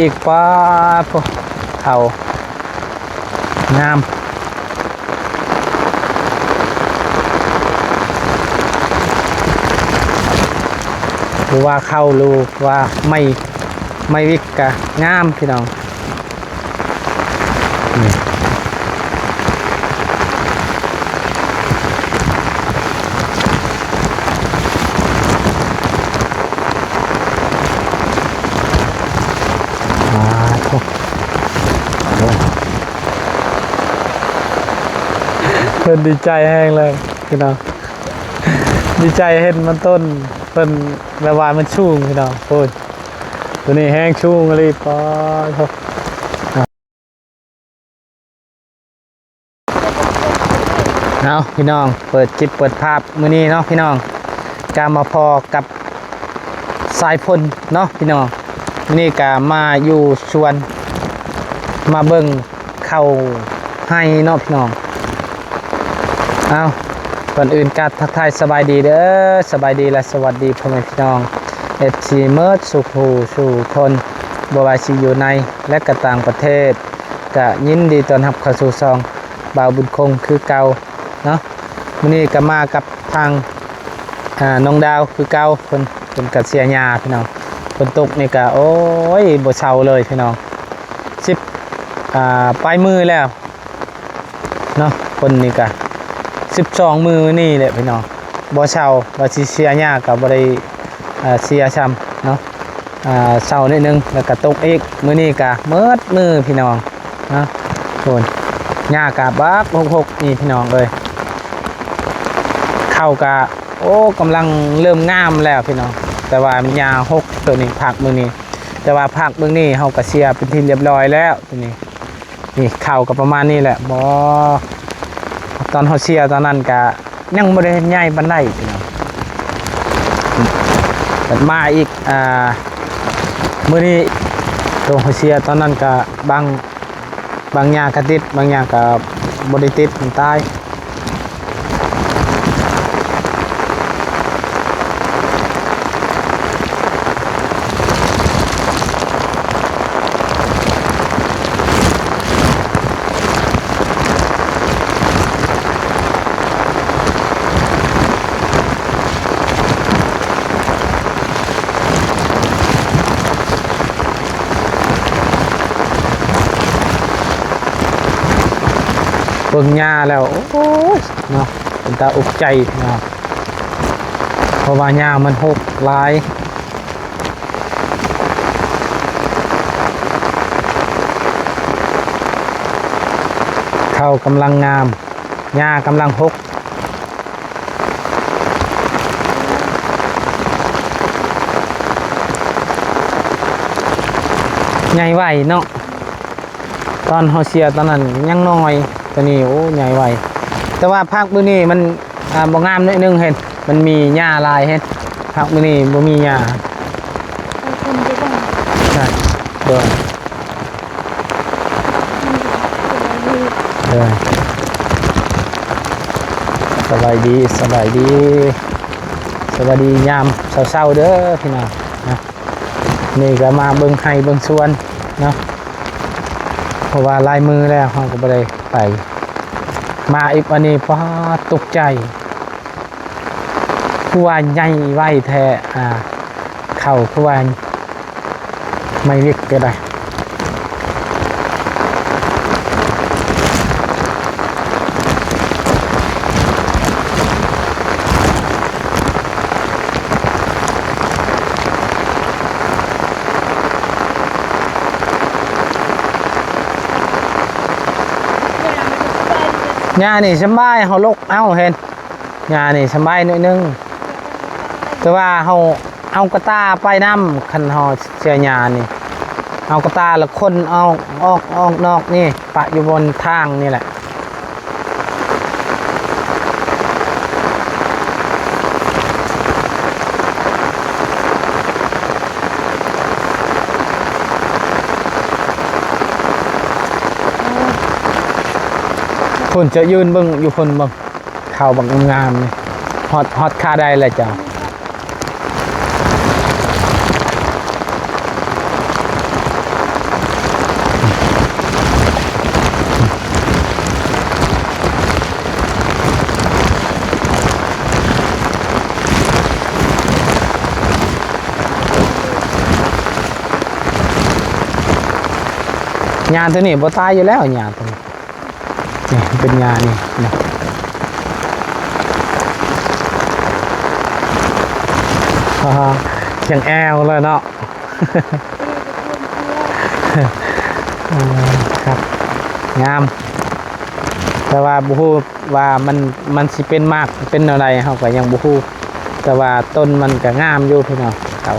อีกป้าพวกเขางามหรือว่าเข้าหรือว่าไม่วิกกะงามพี่น้องนี่เพิ่นดีใจแห้งเลยพี่น้องดีใจเห็นมันต้นเพิ่นแบบว่ามันชุ่มพี่น้องโอ้ยตัวนี้แห้งชุ่มเลยปอครับเอาพี่น้องเปิดคลิปเปิดภาพมื้อนี้เนาะพี่น้องการมาพอกับสายพลเนาะพี่น้องมื้อนี้ก็มาอยู่สวนมาเบิ่งเข้าให้เนาะพี่น้องเอาก่อนอื่นกัดทักทายสบายดีเด้อสบายดีและสวัสดีพ่อแม่พี่น้องFCเมิร์ดสุขสู่คนบ่ว่าสิอยู่ในและก็ต่างประเทศก็ยินดีต้อนรับเข้าสู่ซองบ่าวบุญคงคือเก่าเนาะมื้อนี้ก็มากับทางน้องดาวคือเก่าเพิ่นก็เสียหญ้าพี่น้องฝนตกนี่ก็โอ้ยบ่เช้าเลยพี่น้อง10ปลายมือแล้วเนาะคนนี่ก็12มือนี่แหละพี่น้องบ่เช้าว่าสิเสียหญ้าก็บ่ได้เสียช้ำเนาะเช้านิดนึงแล้วก็ตกอีกมื้อนี้ก็เมิดมือพี่น้องนะโคนหญ้าก็บักหกนี่พี่น้องเอ้ยข้าวก็โอ้กำลังเริ่มงามแล้วพี่น้องแต่ว่ามันหญ้าหกตัวนี้ผักมื้อนี้แต่ว่าผักมื้อนี้เฮาก็เสียเป็นที่เรียบร้อยแล้วตัวนี้นี่ข้าวก็ประมาณนี้แหละบ่ตอนเฮาเสียตอนนั้นก็ยังบ่ได้ใหญ่ปานใดพี่น้องแต่มาอีกมื้อนี้ตัวเฮาเสียตอนนั้นก็บางอย่างก็ติดบางอย่างก็บ่ได้ติดมันตายเบิ่งหญ้าแล้วโอ้ยเนาะเป็นตาอุกใจเนาะเพราะว่าหญ้ามันหกหลายข้าวกำลังงามหญ้ากำลังหกใหญ่ไหวเนาะตอนเฮาเสียตอนนั้นยังน้อยตัวนี้โอ้ใหญ่ไวแต่ว่าภาคมื้อนี้มันบ่งามนิดนึงเห็นมันมีหญ้าลายเห็นภาคมื้อนี้บ่มีหญ้าใช่เด้อสบายดีสบายดีสวัสดียามเช้าๆเด้อพี่น้องนะนี่ก็มาเบิ่งไห้เบิ่งสวนเนาะเพราะว่าลายมือแล้วเขาก็ไม่ได้ไปมาอีกวันนี้เพราะตกใจผู้ว่าใหญ่ไหวแท้เข่าผู้ว่าไม่วิกก็ได้หญ้านี่สบายเขาลกเอาเห็นหญ้านี่สบายนิดนึงแต่ว่าเขาเอากระตาไปน้ำคันเขาเสียหญ้านี่เอากระตาแล้วคนออกนอกนี่ปะอยู่บนทางนี่แหละคนจะยืนเบิ่งอยู่คนเบิ่งข่าวบังงามนี่ฮอตค่าได้เลยจ้ะ หญ้าตัวนี้บ่ตายอยู่แล้วหญ้าตัวนี้นี่เป็นหญ้านี่นะเสียงแอวเลยเนาะ ครับงามแต่ว่าบุฮูว่ามันสิเป็นมากเป็นอะไรเขาก็ยังบุฮูแต่ว่าต้นมันก็งามอยู่พี่น้องเขา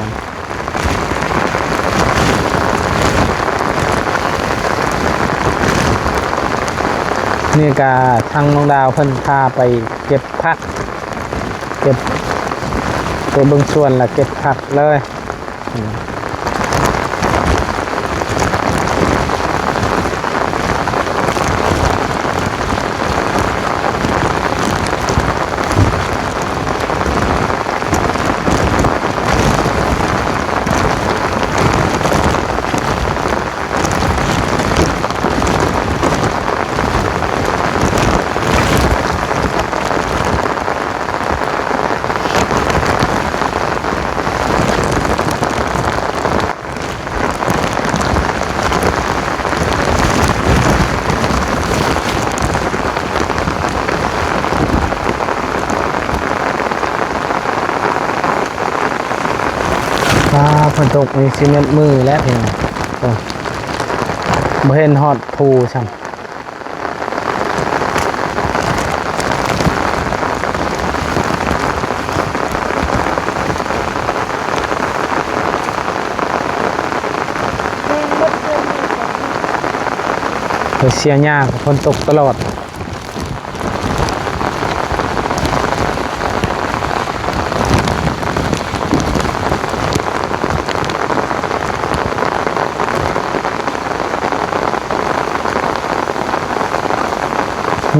นี่ก็ทางน้องดาวเพิ่นพาไปเก็บผักเก็บไปเบิ่งสวนแล้วเก็บผักเลยฝนตกมีซีเมนต์มือแล้วเพียงบ่เห็นฮอดภูช่ำเสียหญ้าฝนตกตลอด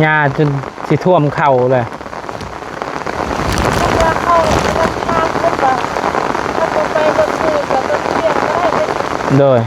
หญ้าจนสิท่วมเข่าเลยโดย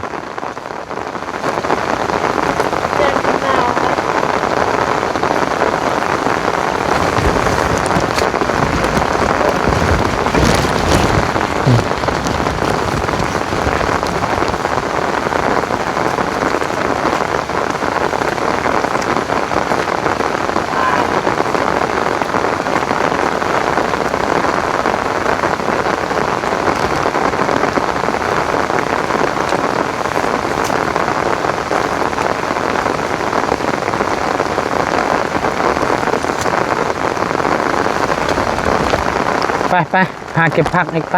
ไปหาเก็บผักอีกไป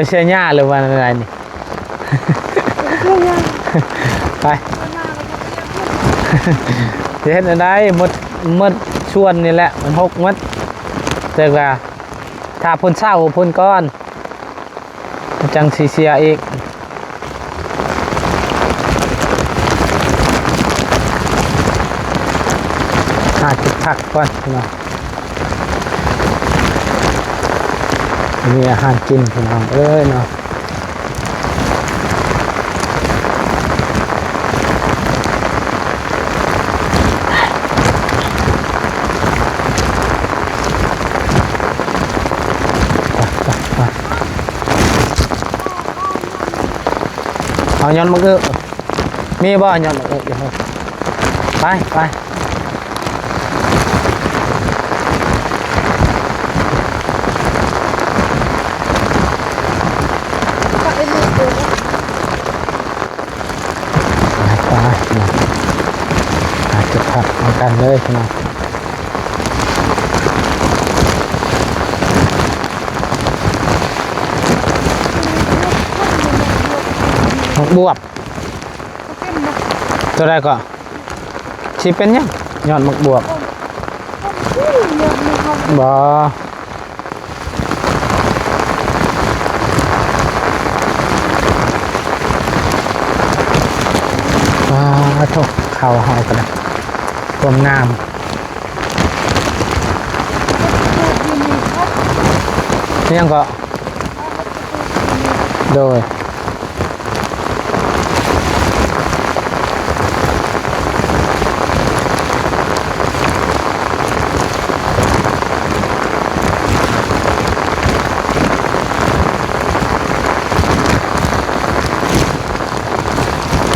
เชียร์หญ้าหรือวันอะไรนี่ ไปเห็นอะไรมดชวนนี่แหละมันหกมัดเจอกันถ้าพ่นเศร้าพ่นก้อนจังเสียอีกหาเก็บผักก่อนนะมีอาหารกินพี่น้องเนาะเอาย้อนมาคือมีบ่ย้อนมาเดี๋ยวไปจะผักเหมือนกันเลยนะบวบตัวแรกก็ชีเป็นยังยอดหมกบวบบ่ทุกเข่าหอยกันความงามนี่ยังก็โดย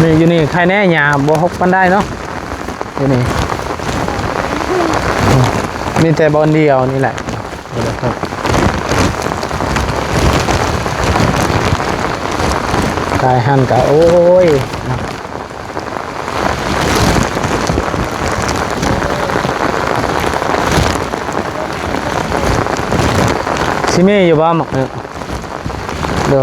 นี่อยู่นี่ใครแน่หญ้าบ่ฮกปานได้เนาะอยู่นี่มีแต่บอนเดียวนี่แหละเดี๋ยวครับกายหันกะโอ้ยชิเม่อยู่บ้านหมกเนี่ยเดี๋ยว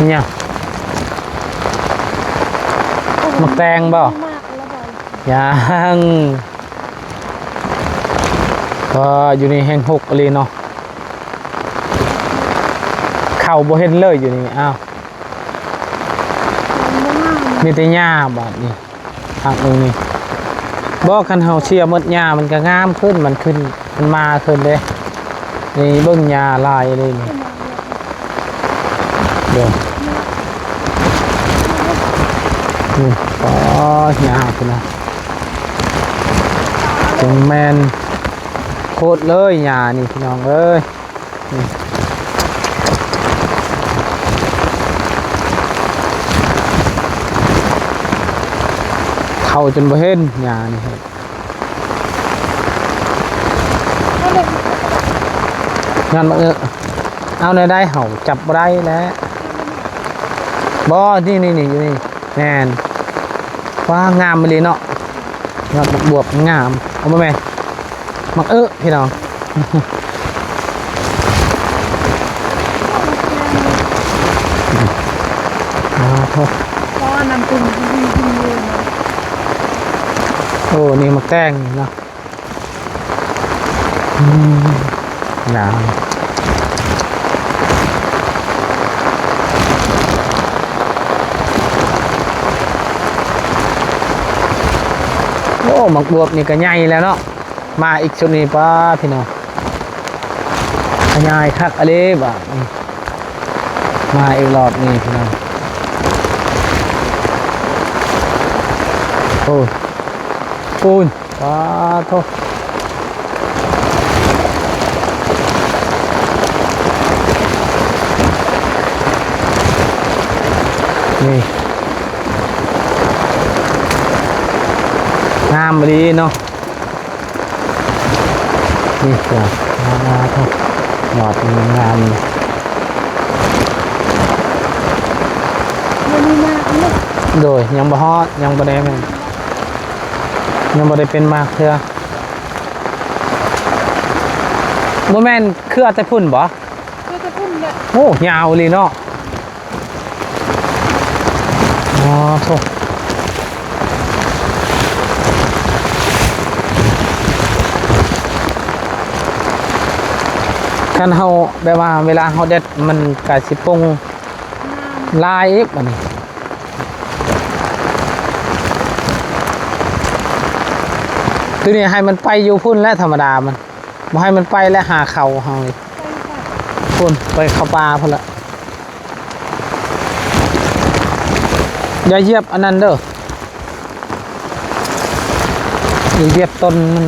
เนี่ยหมักแตงบ่ยังก็อยู่ในแห่งหกเลยเนาะเข่าบ่เห็นเลยอยู่นี่อ้าวมีแต่หญ้าบาดนี่ทางตรงนี้บ่คันเฮาเชียร์หมดหญ้ามันก็งามขึ้นมันขึ้นมันมาขึ้นเด้นี่เบิ่งหญ้าลายเลยนี่เดี๋ยวนี่อ๋อหญ้าพุ่นน่ะจังแม่นโคตรเลยหญ้านี่พี่น้องเอ้ยเข้าจนบ่เห็นหญ้านี่งานมาเอาในได้เห่าจับได้แล้วบ่นี่อยู่นี่แน่นว่างามมาเลยเนาะงามบวบงามเอามาแม่มักพี่น้องก็นำตุ่มเลยนะโอ้นี่มาแกล้งเนาะหนาวโอ้หมักบวบนี่ก็ใหญ่แล้วเนาะมาอีกชุดนี้ป้าพี่น้องขยายคักอะไรบ้างนี่มาอีกรอบนี่พี่น้องโอ้ปูนป้าโทนี่งามดีเนาะนี่จ้ะมาเถอะหลอดงามโดยยังบ่ฮอดยังบ่ได้แม่นยังบ่ได้เป็นมากเถอะบ่แม่นคืออาจจะพุ่นบ่คือจะพุ่นเนี่ยโอ้ยาวเลยเนาะอ๋อโธ่คันเฮาแบบว่าเวลาเฮาเด็ดมันก็สิปรุงลายอีกบัดนี้คือนี่ให้มันไปอยู่พุ่นและธรรมดามันบ่ให้มันไปและหาเข่าเฮานี่พุ่นไปเข้าป่าพุ่นละอย่าเหยียบอันนั้นเด้ออย่าเหยียบต้นมัน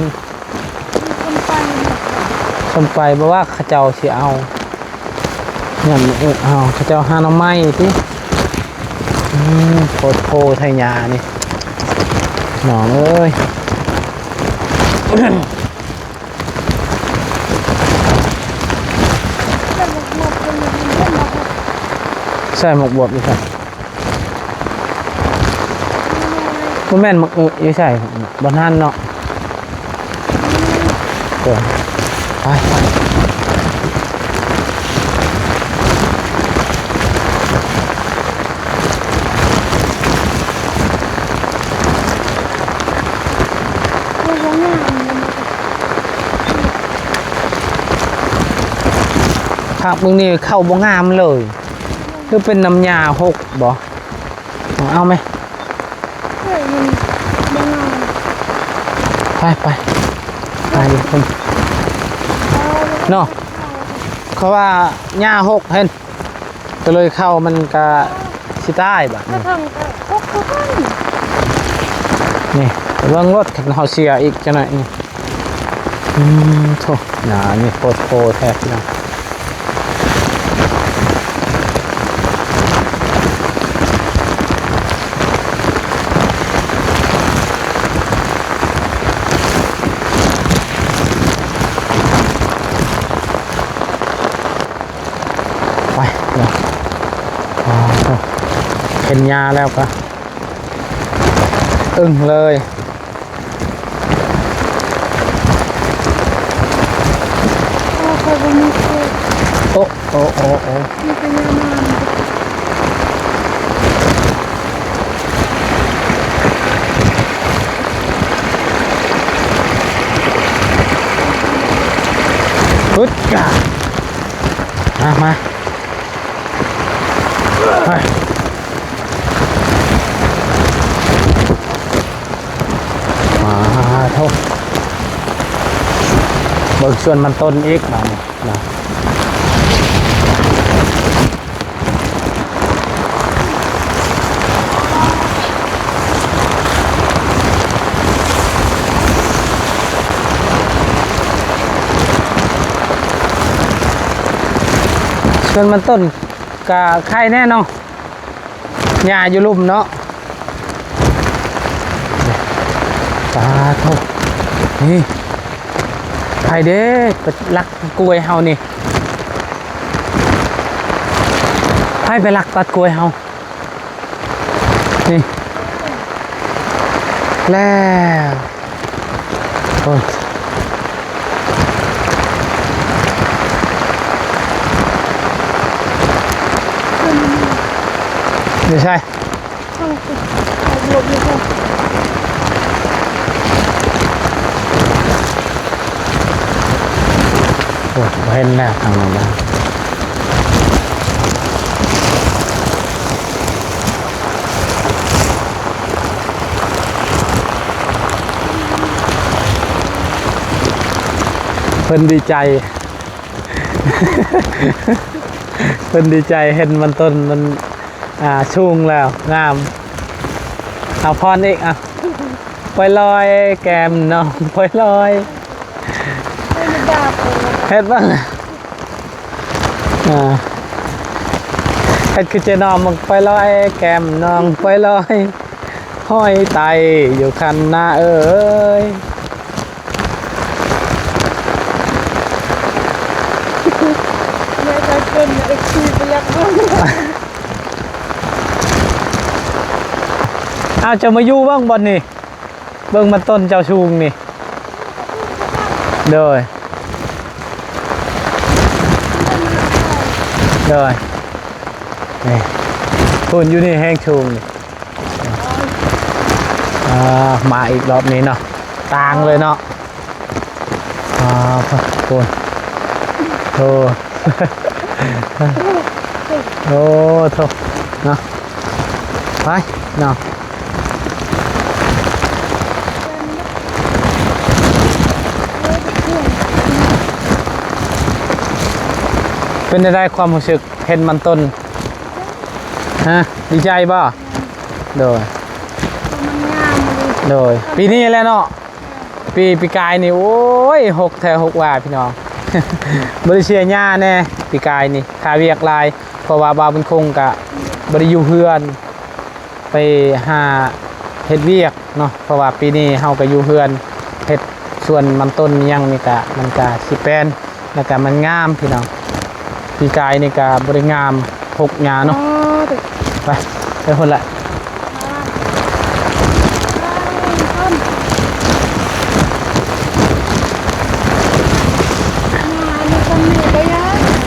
คนไปบอกว่าเขาเจ้าสิเอาเนี่ยเอาเขาเจ้าหาหน่อไม้ที่โคตรโพไทยานี่หนองเอ้ยใส่หมกบวบอยู่ใส่บ่แม่นหมกอยู่ใส่บ่ทันเนาะไปผักมึงนี่เข้าบ่งามเลยคือเป็นน้ำยาหกบ่เอาไหมมันงาม ไปอยู่คนเนาะเขาว่าหญ้าหกเห็นก็เลยเข้ามันก็สิใต้บัด ถ้า นี้ ทำก็พกเข้าไป นี่เรื่องรถเขาเสียอีกจังหน่อยนี่โธ่หนานี่โคตรโคแท้พี่น้องไปเนาะเห็นยาแล้วก็อึ้งเลย เคยบ่มีเคย โอ้ มีแต่ยามาน ปึ๊ดจ้ามาไปโทษเบิกชวนมันต้นอีกนะชวนมันต้นกะไข่แน่นอนหญ้าอยู่ลุ่มเนาะสาธุนี่ไข่เด้ไปลักกล้วยเฮานี่ไข่ไปลักตัดกล้วยเฮานี่แล้วโอ้ยไม่ใช่ เข้าไปหลบอยู่ค่ะ โอ้เห็นแล้วทางนั้นแล้วเพิ่นดีใจ เพิ่นดีใจเห็นมันต้นมันชุ่งแล้วงามเอาพรอีกอ่ะไปลอยแกมน้องไปลอย ไม่ได้ดาบเลย เฮ็ดบ้างเฮ็ดคือเจนอมไปลอยแกมน้องไปลอยห้อยไตอยู่คันหน้าเอ้ย แม่ใจเกินเอ็กซ์ทีไปยักษ์ด้วย เอาจะมาอยู่บ้างบอนนี่เบิ่งมันต้นเจ้าชูงนี่เด้อนี่คุณอยู่นี่แห้งชูงนี่มาอีกรอบนี้เนาะต่างเลยเนาะคุณโธ่ โอ้โธ่เนาะไปเนาะเป็นได้ความรู้สึกเห็นมันต้นฮะดีใจป่ะโดย มันงามเลย โดยปีนี้แหล้วเนาะปีกายนี่โอ้ย6 แถว 6 ว่าพี่น้อง บริเชียหญ้าแน่ปีกายนี่คาเวียกลายเพราะว่าบาวบุญคงกะบริอยู่เพื่อนไปหาเฮ็ดเวียกเนาะเพราะว่าปีนี้เฮาก็อยู่เพื่อนเฮ็ดส่วนมันต้นยังนี่กะมันกะสิแปนแล้วก็มันงามพี่น้องปีกายนี่กะบริงาม6 หญ้าเนาะ เด็ก ไปคนละ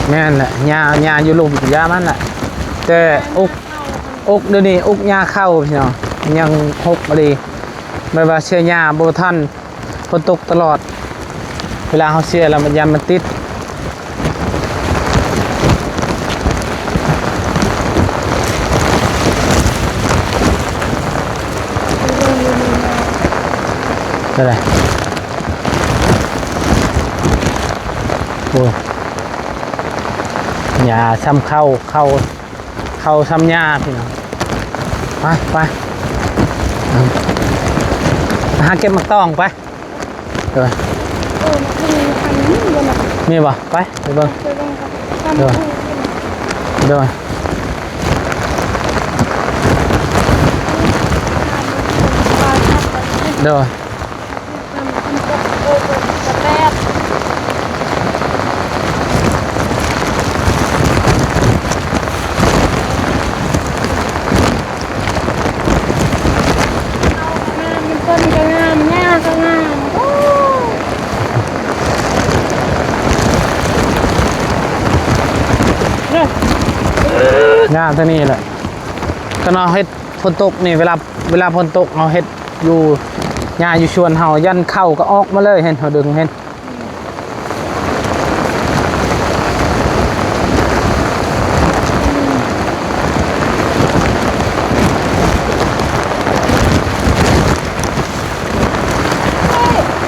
แม่นแหละหญ้าอยู่ลุ่มหญ้ามันแหละแต่อุกเดี๋ยวนี้อุกหญ้าเข้าพี่น้องยังหกมาดีไม่ว่าเชื่อหญ้าโบทันฝนตกตลอดเวลาเขาเชื่อแล้วมันยันมันติดเท่าไหร่ โอ้ยาซ้ำเข้าซ้ำยาพี่น้องไปหาเก็บมักต้องไปเดี๋ยว มีคันนี้บนน่ะ มีบ่ไปเบิ่ง เจอกันครับทำคู่ เดี๋ยว ปลาชักไป เดี๋ยว ทำตกโอ้โหกระแทกมันต้นก็งามหญ้าก็งามโอ้ งามตัวนี้แหละก็เนาะเฮ็ดฝนตกนี่เวลาฝนตกเอาเฮ็ดอยู่หญ้าอยู่ชวนเฮายันเข้าก็ออกมาเลยเห็นเฮาดึงเห็น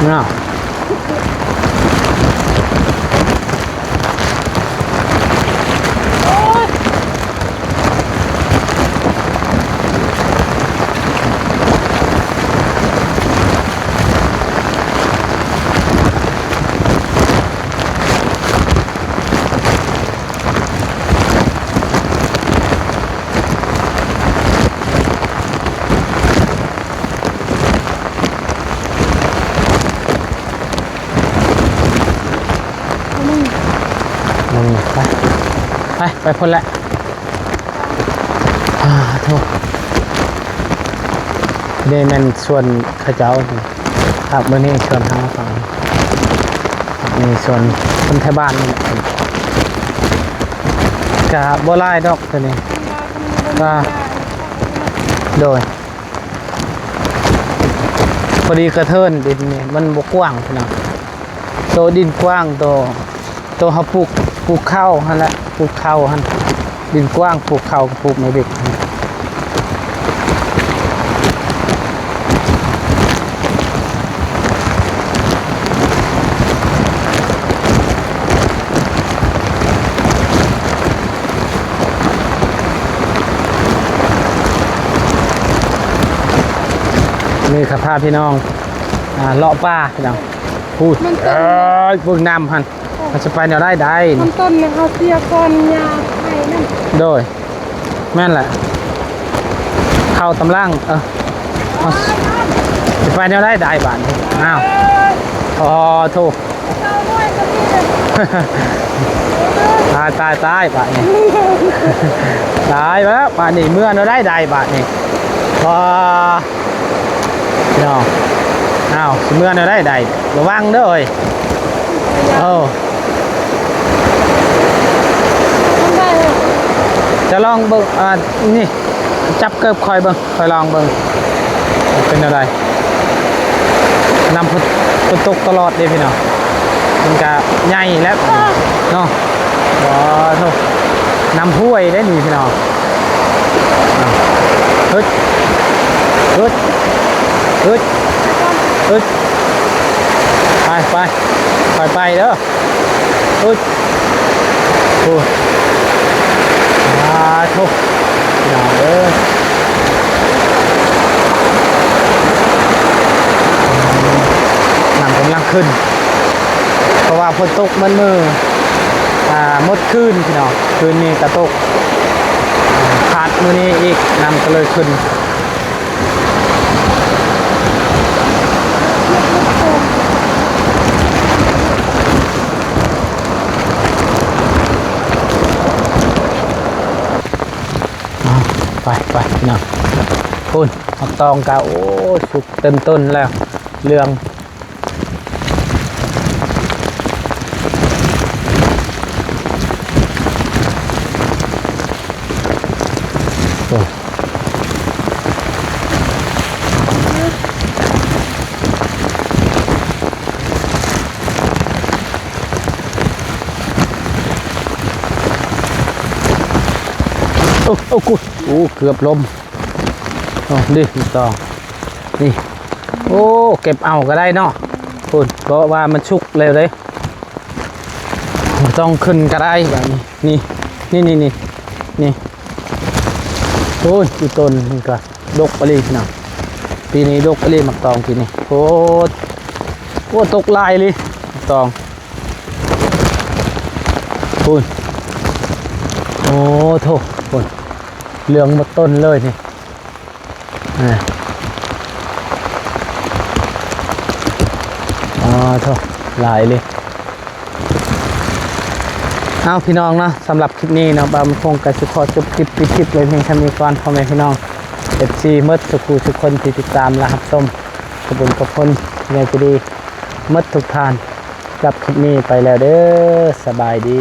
เนาะไปพ้นละโทษนี่มันส่วนข้าเจ้าครับมื่อนี้ส่วนทางฝั่งนี่ส่วนคนไทยบ้านนี่แหละกะบัวลายดอกตัวนี้ก็โดยพอดีกระเทินดินนี่มันบกกว้างพี่น้องโตดินกว้างโตเขาปลูกข้าวหั่นแหละปลูกข้าวหั่นดินกว้างปลูกข้าวปลูกไม่เด็กนี่ครับพาพี่น้องเลาะป่าพี่น้องพูดพวกน้ำหันมันจะไปแนวได้ มันต้นเนี่ยเขาเสียก่อนยาไข่นั่น โดยแม่นแหละเข้าตำล่างเอาจะไปแนวได้บาทนี้อ้าวพอถูก เข้าด้วยก็มีเลย ตายบาทนี้ตายแล้วบาทนี้เมื่อเราได้บาทนี้พอเนาะอ้าวเมื่อเราได้ระวังเด้อเอ้ยได้เลย จะลองเบิ่งนี่จับเกิบคอยเบิ่งคอยลองเบิ่งเป็นอะไรนำพุตกตลอดเลยพี่น้องมันจะใหญ่แล้วเนาะโธ่นำห้วยได้นี่พี่น้องฮึดไปเด้อฮึดโอ้โธ่อย่าเด้อน้ำกำลังขึ้นเพราะว่าฝนตกมันมือมดขึ้นพี่น้องคืนนี้กระตกขาดมือนี้อีกน้ำก็เลยขึ้นไปพี่น้องคุณเอาตองกาโอ้สุกเต็มต้นแล้วเรื่องโอ้กูเกือบลมดิต่อนี่โอ้เก็บเอาก็ได้เนาะคุณเพราะว่ามันชุกเร็วเลย ต้องขึ้นก็ได้แบบนี้นี่โอ้ยอีต้นนี่ก็ดกไปเลยนะปีนี้ดกไปเลยหมักตองปีนี้โอ้ตกลายเลยหมักตองโอ้โถเหลืองหมดต้นเลยนี่โถลายเลยเอาพี่น้องนะสำหรับคลิปนี้นะบางคงกสิขอจบคลิปปิดคลิปเลยเพียงเท่านี้ก่อนพ่อแม่พี่น้องFCเมื่อสุขุทุกคนที่ติดตามและรับชมขอบคุณกับคนยังไงก็ดีเมื่อทุกท่านกับคลิปนี้ไปแล้วเด้อสบายดี